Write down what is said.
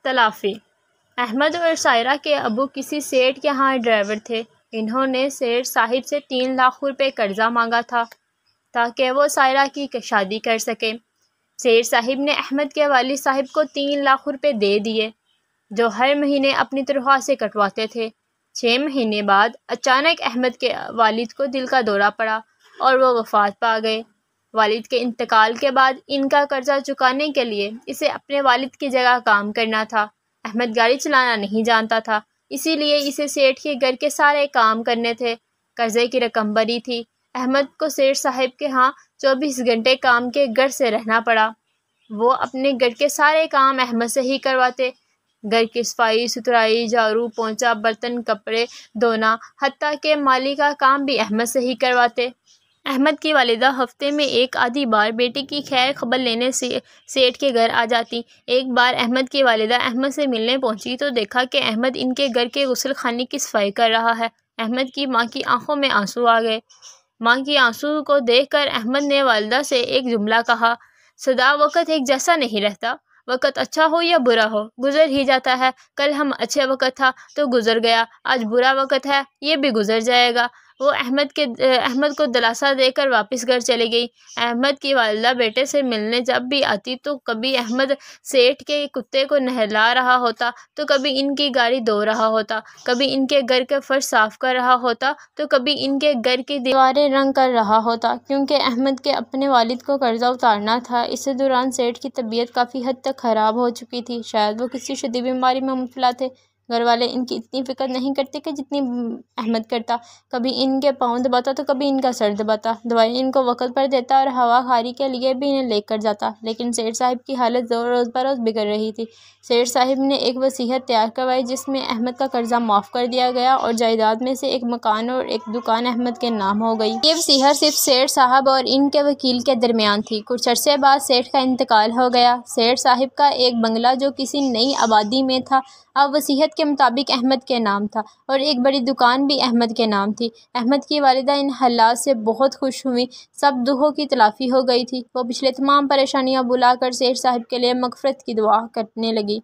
تلافی۔ احمد اور سائرہ کے ابو کسی سیٹھ کے ہاں ڈرائیور تھے۔ انہوں نے سیٹھ صاحب سے 3 لاکھ روپے قرضہ مانگا تھا تاکہ وہ سائرہ کی شادی کر سکے۔ سیٹھ صاحب نے احمد کے والد صاحب کو 3 لاکھ روپے دے دیے، جو ہر مہینے اپنی تنخواہ سے کٹواتے تھے۔ 6 مہینے بعد اچانک احمد کے والد کو دل کا دورہ پڑا اور وہ وفات پا گئے۔ والد کے انتقال کے بعد ان کا قرضہ چکانے کے لیے اسے اپنے والد کی جگہ کام کرنا تھا۔ احمد گاڑی چلانا نہیں جانتا تھا، اسی لیے اسے سیٹھ کے گھر کے سارے کام کرنے تھے۔ قرضے کی رقم بڑی تھی۔ احمد کو سیٹھ صاحب کے ہاں 24 گھنٹے کام کے گھر سے رہنا پڑا۔ وہ اپنے گھر کے سارے کام احمد سے ہی کرواتے، گھر کی صفائی ستھرائی، جھاڑو پونچھا، برتن کپڑے دھونا، حتیٰ کہ مالی کا کام بھی احمد سے ہی کرواتے۔ احمد کی والدہ ہفتے میں ایک آدھی بار بیٹے کی خیر خبر لینے سیٹھ کے گھر آ جاتی۔ ایک بار احمد کی والدہ احمد سے ملنے پہنچی تو دیکھا کہ احمد ان کے گھر کے غسل خانے کی صفائی کر رہا ہے۔ احمد کی ماں کی آنکھوں میں آنسو آ گئے۔ ماں کی آنسو کو دیکھ کر احمد نے والدہ سے ایک جملہ کہا، سدا وقت ایک جیسا نہیں رہتا، وقت اچھا ہو یا برا ہو گزر ہی جاتا ہے۔ کل ہم اچھے وقت تھا تو گزر گیا، آج برا وقت ہے، یہ بھی گزر جائے گا۔ وہ احمد کو دلاسا دے کر واپس گھر چلی گئی۔ احمد کی والدہ بیٹے سے ملنے جب بھی آتی تو کبھی احمد سیٹھ کے کتے کو نہلا رہا ہوتا تو کبھی ان کی گاڑی دھو رہا ہوتا، کبھی ان کے گھر کا فرش صاف کر رہا ہوتا تو کبھی ان کے گھر کی دیواریں رنگ کر رہا ہوتا۔ کیونکہ احمد کے اپنے والد کو قرضہ اتارنا تھا، اس دوران سیٹھ کی طبیعت کافی حد تک خراب ہو چکی تھی۔ شاید وہ کسی شدید بیماری میں مبتلا تھے۔ گھر والے ان کی اتنی فکر نہیں کرتے کہ جتنی احمد کرتا۔ کبھی ان کے پاؤں دباتا تو کبھی ان کا سر دباتا، دوائیں ان کو وقت پر دیتا اور ہوا خاری کے لیے بھی انہیں لے کر جاتا۔ لیکن سیٹھ صاحب کی حالت روز بروز بگڑ رہی تھی۔ سیٹھ صاحب نے ایک وصیت تیار کروائی جس میں احمد کا قرضہ معاف کر دیا گیا اور جائیداد میں سے ایک مکان اور ایک دکان احمد کے نام ہو گئی۔ یہ وصیت صرف سیٹھ صاحب اور ان کے وکیل کے درمیان تھی۔ کچھ عرصے بعد سیٹھ کا انتقال ہو گیا۔ سیٹھ صاحب کا ایک بنگلہ جو کسی نئی آبادی میں تھا اب وصیت کے مطابق احمد کے نام تھا اور ایک بڑی دکان بھی احمد کے نام تھی۔ احمد کی والدہ ان حالات سے بہت خوش ہوئیں۔ سب دکھوں کی تلافی ہو گئی تھی۔ وہ پچھلے تمام پریشانیاں بھلا کر سیٹھ صاحب کے لیے مغفرت کی دعا کرنے لگی۔